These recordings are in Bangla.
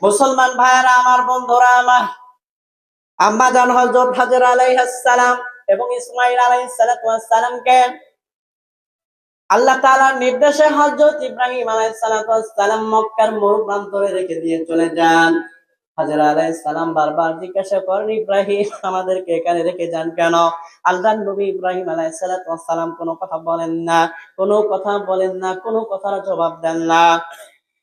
মুসলমান ভাইয়েরা আমার, বন্ধুরা আমার, আম্মা জান হযরত হাজরা আলাইহিস সালাম এবং ইসমাঈল আলাইহিস সালামকে আল্লাহ তাআলার নির্দেশে হযরত ইব্রাহিম আলাইহিস সালাম মক্কার মরুপ্রান্তরে রেখে দিয়ে চলে যান। হাজরা আলাইহিস সালাম বারবার জিজ্ঞাসা করেন, ইব্রাহিম আমাদেরকে এখানে রেখে যান কেন? আল্লাহর নবী ইব্রাহিম আলাইহিস সালাম কোনো কথা বলেন না, কোনো কথা বলেন না, কোনো কথার জবাব দেন না।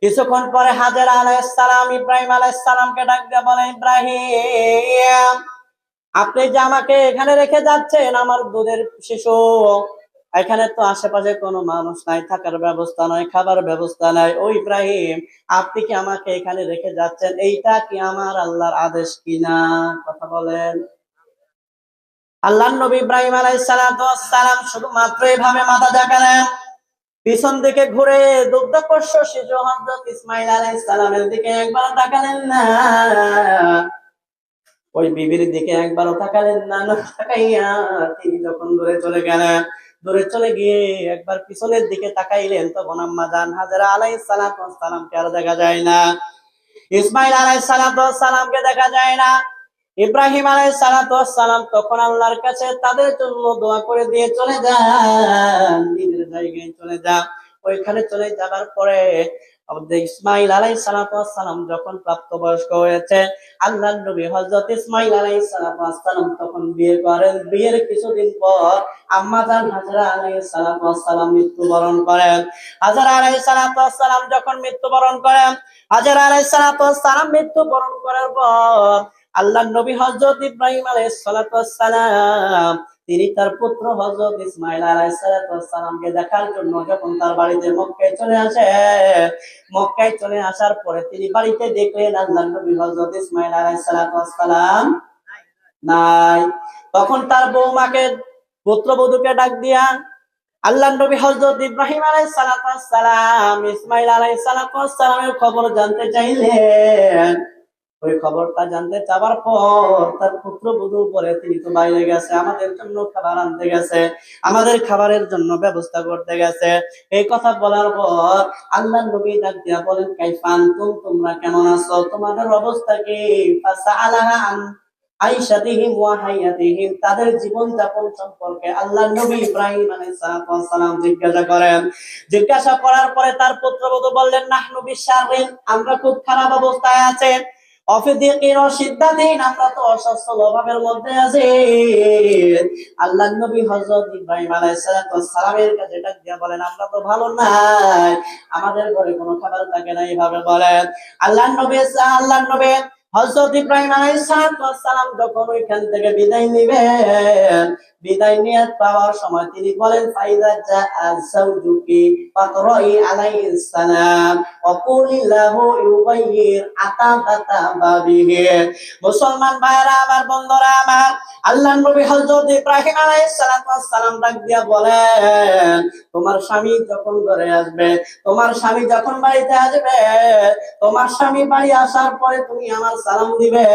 কিছুক্ষণ পরে হাজরা আলাইহিস সালাম ইব্রাহিম আলাইহিস সালামকে ডাক দিয়ে বলেন, ইব্রাহিম আপনি যে আমাকে এখানে রেখে যাচ্ছেন, আমার দুধের শিশু, এখানে তো আশেপাশে কোনো মানুষ নাই, থাকার ব্যবস্থা নাই, খাবার ব্যবস্থা নাই। ও ইব্রাহিম, আপনি কি আমাকে এখানে রেখে যাচ্ছেন, এইটা কি আমার আল্লাহর আদেশ কিনা? কথা বলেন। আল্লাহর নবী ইব্রাহিম আলাইহিস সালাম শুধুমাত্র এভাবে মাথা ঝাঁকালেন, পিছন দিকে ঘুরে দুগ্ধপোষ্য শিশু হযরত ইসমাঈল আলাইহিস সালামের দিকে একবার তাকালেন না, ওই বিবির দিকে একবারও তাকালেন না। না তাকাইয়া তিনি যখন দূরে চলে গেলেন, দূরে চলে গিয়ে একবার পিছনের দিকে তাকাইলেন, তখন আম্মা জান হাজরা আলাইহিস সালামকে আর দেখা যায় না, ইসমাঈল আলাইহিস সালামকে দেখা যায় না। ইব্রাহিম আলাইহিস সালাম তখন আল্লাহর কাছে তাদের জন্য দোয়া করে দিয়ে চলে যান, নিজের জায়গায় চলে যান। ওইখানে চলে যাবার পরে ইসমাঈল আলাইহিস সালাম যখন প্রাপ্তবয়স্ক হয়েছে, আল্লাহর নবী হযরত ইসমাঈল আলাইহিস সালাম তখন বিয়ে করেন। বিয়ের কিছুদিন পর আম্মা জান হাজরা আলাইহিস সালাম মৃত্যুবরণ করেন। হাজরা আলাইহিস সালাম যখন মৃত্যুবরণ করেন, হাজরা আলাইহিস সালাম মৃত্যুবরণ করার পর আল্লাহর নবী হযরত ইব্রাহিম আলাইহিস সালাম তিনি তার পুত্র হযরত ইসমাঈল আলাইহিস সালামকে দেখার জন্য যখন তার বাড়িতে মক্কায় চলে আসে, মক্কায় চলে আসার পরে তিনি বাড়িতে দেখলেন আল্লাহর নবী হযরত ইসমাঈল আলাইহিস সালাম নাই। তখন তার বৌমাকে, পুত্রবধূকে ডাক দিয়া আল্লাহর নবী হযরত ইব্রাহিম আলাইহিস সালাম ইসমাঈল আলাইহিস সালামের খবর জানতে চাইলেন। ওই খবরটা জানতে চাওয়ার পর তার পুত্রবধূ বলে, তিনি তো বাইরে গেছে, আমাদের জন্য খাবার আনতে গেছে, আমাদের খাবারের জন্য ব্যবস্থা করতে গেছে। এই কথা বলার পর আল্লাহর নবী ডাক দিয়া বলেন, কাইফা আনতুম, তোমরা কেমন আছো, তোমাদের অবস্থা কি? ফাসাআলাহা আন আইশাতিহিম ওয়া হায়াতিহিম, তাদের জীবন যাপন সম্পর্কে আল্লাহর নবী ইব্রাহিম আলাইহিস সালাম জিজ্ঞাসা করেন। জিজ্ঞাসা করার পরে তার পুত্রবধূ বললেন, নাহনু বিশারিন, আমরা খুব খারাপ অবস্থায় আছি, অফিদিকিন ও সিদ্ধাতিন, আমরা তো অসচ্ছল অভাবের মধ্যে আছি। আল্লাহর নবী হযরত ইব্রাহিম আলাইহিস সালামের কাছে ডাক দিয়া বলেন, আমরা তো ভালো নাই, আমাদের ঘরে কোনো খাবার থাকে না, এইভাবে বলেন। আল্লাহর নবী হযরত ইব্রাহিম আলাইহিস সালাম যখন ওইখান থেকে বিদায় নিবেন, বিদায় নিয়ে পাওয়ার সময় তিনি বলেন, ফাইদা জাআ যাওজুকি ফাতরাই আলাইহিস সালাম ওয়া কুলি লাহু ইউগাইয়ির আতাবাতা বাবিহি। মুসলমান ভাইরা আমার, বন্ধুরা আমার, আল্লাহর নবী হযরত ইব্রাহিম আলাইহিস সালাম ডাক দিয়া বলেন, তোমার স্বামী যখন ঘরে আসবে, তোমার স্বামী যখন বাড়িতে আসবে, তোমার স্বামী বাড়ি আসার পরে তুমি আমার সালাম দিবে,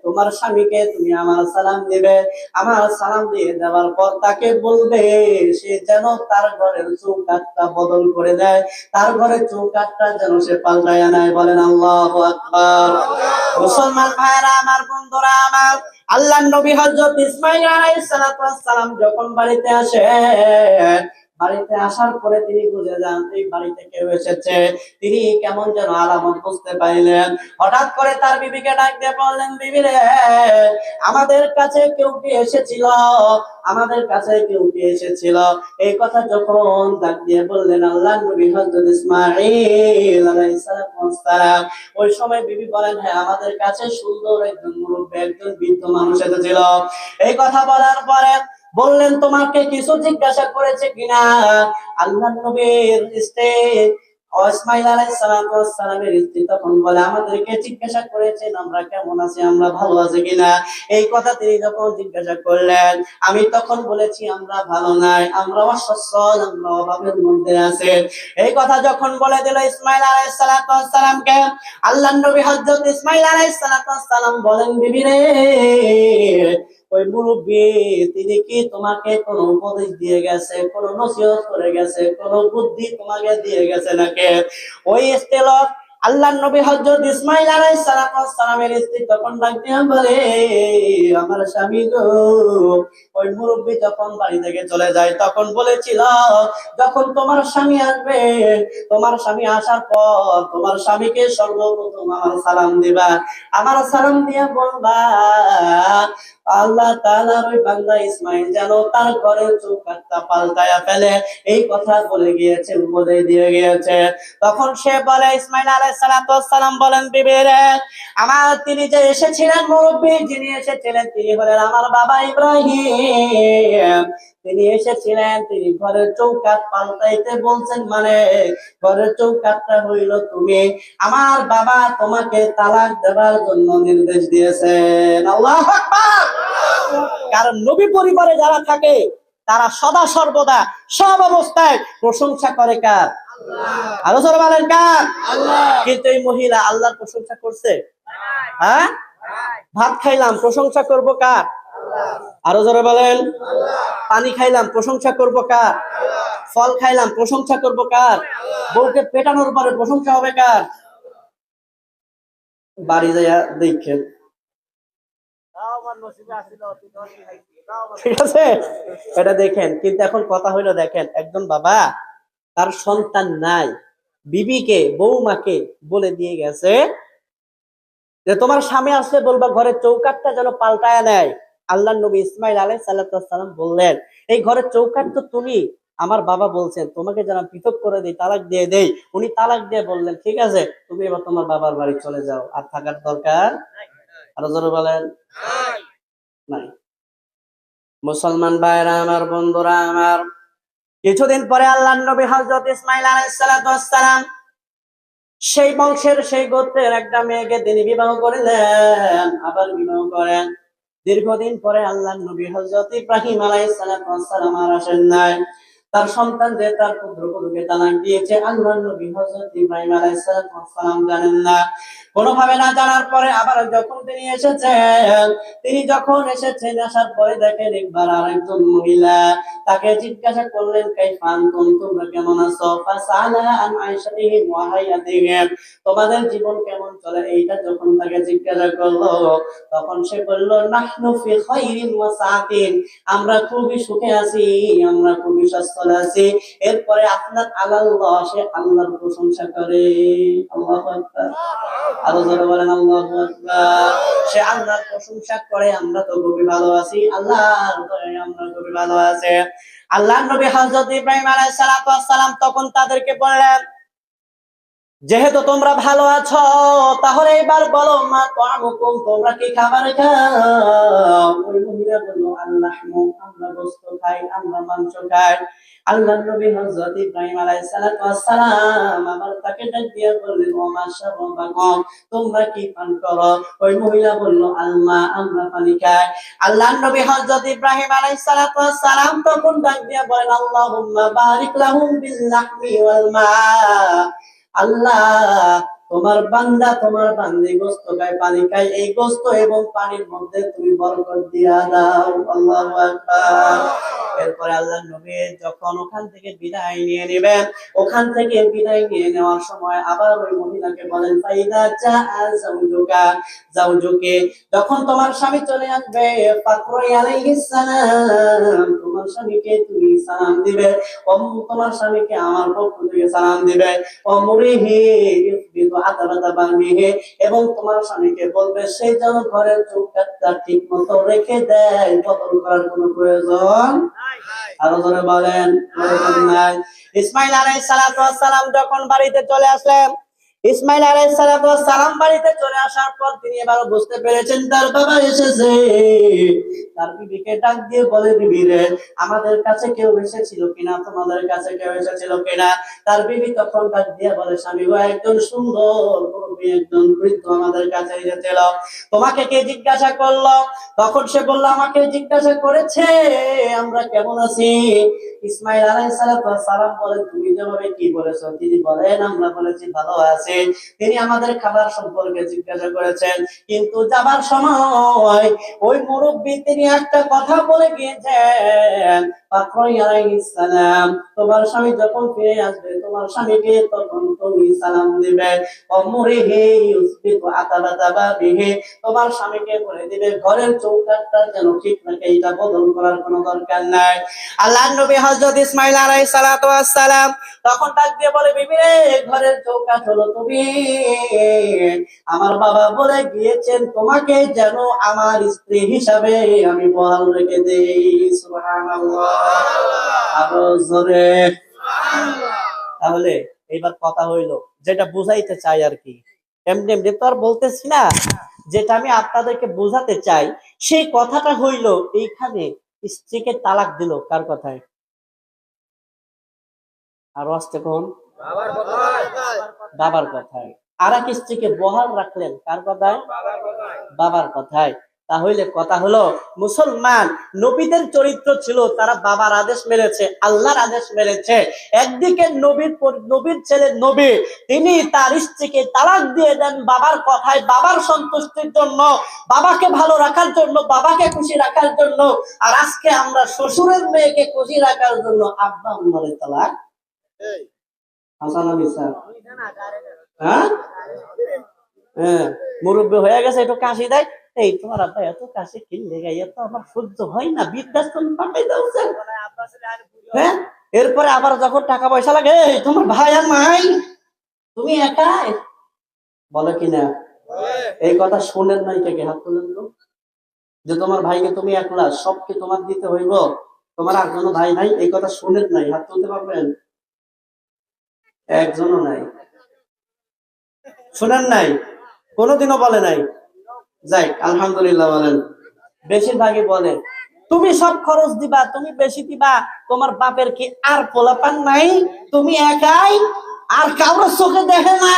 তোমার স্বামীকে তুমি আমার সালাম দিবে। আমার সালাম দিয়ে দেওয়ার পর তাকে বলবে সে যেন তার ঘরের চৌকাঠটা বদল করে দেয়, তার ঘরের চৌকাঠটা যেন সে পাল্টায় নেয়। বলেন আল্লাহু আকবার। মুসলমান ভাইরা আমার, বন্ধুরা আমার, আল্লাহর নবী হযরত ইসমাঈল আলাইহিস সালাম যখন বাড়িতে আসে, বাড়িতে আসার পরে তিনি বুঝে যান এই বাড়িতে কেউ এসেছে। তিনি কেমন যেন আলামত বুঝতে পাইলেন। হঠাৎ করে তার বিবিকে ডাক দিয়ে বললেন, বিবি রে, আমাদের কাছে কেউ কি এসেছিল, আমাদের কাছে কেউ কি এসেছিল? এই কথা যখন ডাক দিয়ে বললেন আল্লাহর নবী হযরত ইসমাঈল আলাইহিস সালাম, ওই সময় বিবি বলেন, হ্যাঁ, আমাদের কাছে সুন্দর একজন মুরব্বী, একজন বৃদ্ধ মানুষ এসেছিল। এই কথা বলার পরে বললেন, তোমাকে কিছু জিজ্ঞাসা করেছে কিনা? আল্লাহর নবীর স্ত্রী ইসমাঈল আলাইহিস সালামের স্ত্রী তখন বলে, আমাদেরকে জিজ্ঞাসা করেছেন আমরা কেমন আছি, আমরা ভালো আছি কিনা। এই কথা তিনি যখন জিজ্ঞাসা করলেন, আমি তখন বলেছি আমরা ভালো নাই, আমরা অসচ্ছল, আমরা অভাবের মধ্যে আছি। এই কথা যখন বলে দিল ইসমাঈল আলাইহিস সালামকে, আল্লাহর নবী হযরত ইসমাঈল আলাইহিস সালাম বলেন, বিবি রে, ওই মুরব্বী তিনি কি তোমাকে কোনো উপদেশ দিয়ে গেছে, কোনো নসিহত করে গেছে, কোনো বুদ্ধি তোমাকে দিয়ে গেছে নাকি? ওই স্ত্রী লোক আল্লাহর নবী হযরত ইসমাঈল আলাইহিস সালামের স্ত্রী তখন ডাক দিয়ে বলে, আমার স্বামী গো, ওই মুরব্বি যখন বাড়ি থেকে চলে যায় তখন বলেছিল, যখন তোমার স্বামী আসবে, তোমার স্বামী আসার পর তোমার স্বামীকে সর্বপ্রথম আমার সালাম দিবা, আমার সালাম দিয়ে বলবা আল্লাহ তাআলার ওই বান্দা ইসমাঈল যেন তার ঘরের চৌকাঠটা পাল্টায়া ফেলে, এই কথা বলে গিয়েছে, বলে দিয়ে গিয়েছে। তখন সে বলে, ইসমাঈল আলাইহিস সালাম বলেন, বিবি রে, আমার তিনি যে এসেছিলেন, মুরব্বি যিনি এসেছিলেন তিনি হলেন আমার বাবা ইব্রাহিম। তিনি এসেছিলেন, তিনি ঘরের চৌকাঠ পাল্টাইতে বলছেন, মানে ঘরের চৌকাঠটা হইল তুমি। আমার বাবা তোমাকে তালাক দেওয়ার জন্য নির্দেশ দিয়েছেন। আল্লাহু আকবার। কারণ নবী পরিবারে যারা থাকে তারা সদা সর্বদা সব অবস্থায় প্রশংসা করে কার? আরো জোরে বলেন কার? কিন্তু এই মহিলা আল্লাহর প্রশংসা করছে? হ্যাঁ, ভাত খাইলাম প্রশংসা করব কার? আরো জোরে বলেন। পানি খাইলাম প্রশংসা করব কার? ফল খাইলাম প্রশংসা করব কার? বউকে পেটানোর পরে প্রশংসা হবে কার? বাড়ি যাইয়া দেখেন, ঠিক আছে, এটা দেখেন। কিন্তু এখন কথা হইলো, দেখেন একজন বাবা তার সন্তান নাই, বিবিকে বৌমাকে বলে দিয়ে গেছে যে তোমার স্বামী আসলে বলবা ঘরের চৌকাঠটা যেন পাল্টায় নেয়। আল্লাহর নবী ইসমাঈল আলাইহিস সালাম বললেন, এই ঘরের চৌকাঠ তো তুমি, আমার বাবা বলছেন তোমাকে যেন পৃথক করে দেই, তালাক দিয়ে দেই। উনি তালাক দিয়ে বললেন, ঠিক আছে তুমি এবার তোমার বাবার বাড়ি চলে যাও, আর থাকার দরকার আরো জোরে বলেন নাই। মুসলমান ভাইরা আমার, বন্ধুরা আমার, কিছুদিন পরে আল্লাহর নবী হযরত ইসমাঈল আলাইহিস সালাম সেই বংশের সেই গোত্রের একটা মেয়েকে তিনি বিবাহ করলেন, আবার বিবাহ করেন। দীর্ঘদিন পরে আল্লাহর নবী হযরত ইব্রাহিম আলাইহিস সালাম আর আসেন নাই। তার সন্তান যে তার পুত্রবধূকে তালাক দিয়েছে, আল্লাহর নবী হযরত ইব্রাহিম আলাইহিস সালাম জানেন না। কোনোভাবে না জানার পরে আবার যখন তিনি এসেছেন, আসার পরে দেখেন একবার আরেকজন মহিলা তাকে জিজ্ঞাসা করলেন, কাইফা আনতুম, তোমরা কেমন আছো? ফাসালা আন আয়েশাতিহি ওয়া হায়াতিহি, তোমাদের জীবন কেমন চলে, এইটা যখন তাকে জিজ্ঞাসা করলো, তখন সে বলল, নাহনু ফি খাইরিন ওয়া সাআতিন, আমরা খুবই সুখে আছি, আমরা খুবই সচ্ছল আছি। এরপরে আপনার আল্লাহ, সে আল্লাহর প্রশংসা করে। আল্লাহু আকবার। আরো জোরে বলেন আল্লাহু আকবার। সে আল্লাহর প্রশংসা করে, আমরা তো খুবই ভালো আছি, আল্লাহর দয়ায় আমরা খুবই ভালো আছি। আল্লাহর নবী হযরত ইব্রাহিম আলাইহিস সালাম তখন তাদেরকে বললেন, যেহেতু তোমরা ভালো আছো, তাহলে এবার বলো, মা তা'আমুকুম, তোমরা কি খাবার খাও? ওই মহিলা বলল, আল্লাহমু, আমরা গোশত খাই, আমরা মাংস খাই। আল্লাহর নবী হযরত ইব্রাহিম আলাইহিস সালাম আবার তাকে ডাক দিয়ে বললেন, ও মা শারাবাকুম, তোমরা কি পান করো? ওই মহিলা বলল, আল্লাহ, আমরা পানি খাই। আল্লাহর নবী হযরত ইব্রাহিম আলাইহিস সালাম তখন ডাক দিয়ে বলেন, আল্লাহুম্মা বারিক লাহুম বিল লাহমি ওয়াল মা, আল্লাহ, তোমার বান্দা, তোমার বান্দি গোশত খায়, পানি খায়, এই গোশত এবং পানির মধ্যে তুমি বরকত দিয়া দাও। আল্লাহু আকবার। এরপরে আল্লাহর নবী যখন ওখান থেকে বিদায় নিয়ে নেবেন, ওখান থেকে বিদায় নিয়ে নেওয়ার সময় আবার ওই মহিলাকে বলেন, ফাইদা জাআ যাওজুকে, যখন তোমার স্বামী চলে আসবে, ফাকরাই আলাইহিস সালাম, তোমার স্বামীকে তুমি সালাম দিবে, তোমার স্বামীকে আমার পক্ষ থেকে সালাম দিবে, অমরিহি ইফবিদু আতাবাতা বামিহি, এবং তোমার স্বামীকে বলবে সে যেন ঘরের চৌকাঠটা ঠিক মতো রেখে দেয়, বদল করার কোনো প্রয়োজন আরো জোরে বলেন প্রয়োজন নাই। ইসমাঈল আলাইহিস সালাম যখন বাড়িতে চলে আসলেন, ইসমাঈল আলাইহিস সালাম বাড়িতে চলে আসার পর তিনি এবারও বুঝতে পেরেছেন তার বাবা এসেছে। তার বিবিকে ডাক দিয়ে বলে, বিবি রে, আমাদের কাছে কেউ এসেছিল কিনা, তোমাদের কাছে কেউ এসেছিল কিনা? তার বিবি তখন ডাক দিয়ে বলে, স্বামী গো, একজন সুন্দর মুরব্বী, একজন বৃদ্ধ আমাদের কাছে এসেছিল, তোমাকে কে জিজ্ঞাসা করলো? তখন সে বলল, আমাকে জিজ্ঞাসা করেছে আমরা কেমন আছি। ইসমাঈল আলাইহিস সালাম বলেন, তুমি যেভাবে কি বলেছো? তিনি বলেন, আমরা বলেছি ভালো আছি। তিনি আমাদের খাবার সম্পর্কে জিজ্ঞাসা করেছেন, কিন্তু যাবার সময় ওই মুরব্বী তিনি একটা কথা বলে গিয়েছেন, ফাকরাই আলাইহিস সালাম, তোমার স্বামী যখন ফিরে আসবে তোমার স্বামীকে তখন তুমি সালাম দিবে। অমরিহি ইউসবিতু আতাবাতা বাবিহি, তোমার স্বামীকে বলে দিবে ঘরের চৌকাঠটা যেন ঠিক রাখে, এটা বদল করার কোনো দরকার নাই। আল্লাহর নবী হযরত ইসমাঈল আলাইহিস সালাতু ওয়াস সালাম তখন ডাক দিয়ে বলে, বিবি রে, ঘরের চৌকাঠ হলো তুমি। আমার বাবা বলে গিয়েছেন তোমাকে যেন আমার স্ত্রী হিসাবে আমি বহাল রেখে দেই। সুবহানাল্লাহ, আরো জোরে। তাহলে এইবার কথা হইলো যেটা বুঝাইতে চাই আর কি, এমনি এমনি তো আর বলতেছি না, যেটা আমি আপনাদেরকে বোঝাতে চাই সেই কথাটা হইলো এইখানে স্ত্রীকে তালাক দিল কার কথায়? আরো আসতে কোন? বাবার কথায়। আর এক স্ত্রীকে বহাল রাখলেন কার কথায়? বাবার কথায়। তাহলে কথা হলো মুসলমান নবীদের চরিত্র ছিল তারা বাবার আদেশ মেনেছে, আল্লাহর আদেশ মেনেছে। একদিকে নবীর ছেলে নবী, তিনি তার স্ত্রীকে তালাক দিয়ে দেন বাবার কথায়, বাবার সন্তুষ্টির জন্য, বাবাকে ভালো রাখার জন্য, বাবাকে খুশি রাখার জন্য। আর আজকে আমরা শ্বশুরের মেয়েকে খুশি রাখার জন্য আব্বা আম্মারে তালাক। হাসান আলী স্যার, হ্যাঁ হ্যাঁ, মুরব্বী হয়ে গেছে, একটু কাশি দেয়, এই তোমার আব্বা এত কাশি কিনলে গাইয়া তো আমার সহ্য হয় না, বৃদ্ধাশ্রম পাঠাই দাও স্যার। হ্যাঁ, এরপরে আবার যখন টাকা পয়সা লাগে, এই তোমার ভাই আর নাই, তুমি একাই, বলে কিনা? এই কথা শুনেন নাই থেকে হাত তুলেন তো, যে তোমার ভাইকে তুমি একলা, সব কি তোমার দিতে হইব, তোমার আর কোনো ভাই নাই, এই কথা শুনেন নাই? হাত তুলতে পারবেন? একজনও নাই, শুনেন নাই, কোনোদিনও বলে নাই। যাই, আলহামদুলিল্লাহ বলেন। বেশিরভাগই বলে তুমি সব খরচ দিবা, তুমি বেশি দিবা, তোমার বাপের কি আর পোলাপান নাই, তুমি একাই, আর কারো চোখে দেখে না।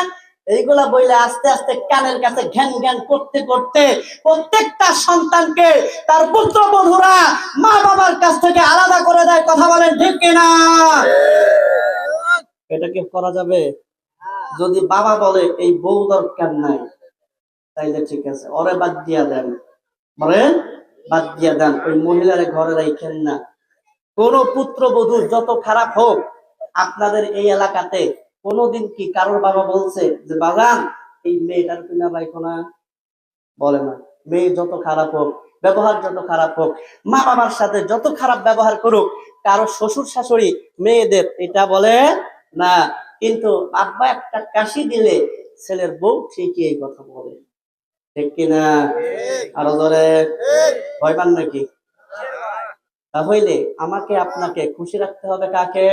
এইগুলা বইলে আস্তে আস্তে কানের কাছে ঘ্যান ঘ্যান করতে করতে প্রত্যেকটা সন্তানকে তার পুত্রবধূরা মা বাবার কাছ থেকে আলাদা করে দেয়। কথা বলেন ঠিক কিনা? এটা কি করা যাবে? যদি বাবা বলে এই বউ দরকার নাই, তাইলে ঠিক আছে, ওরে বাদ দিয়া দেন, বলেন বাদ দিয়া দেন, ওই মহিলার ঘরে রাখেন না। কোন পুত্রবধূ যত খারাপ হোক, আপনাদের এই এলাকাতে কোনোদিন কি কারোর বাবা বলছে যে বাগান এই মেয়েটার কিনা রাখো না? বলে না। মেয়ে যত খারাপ হোক, ব্যবহার যত খারাপ হোক, মা বাবার সাথে যত খারাপ ব্যবহার করুক, কারো শ্বশুর শাশুড়ি মেয়েদের এটা বলে না। কিন্তু আব্বা একটা কাশি দিলে ছেলের বউ ঠিকই এই কথা বলে, ঠিক কিনা? আরো ধরে ভয় পান নাকি? তাহলে আমাকে আপনাকে খুশি রাখতে হবে কাকে?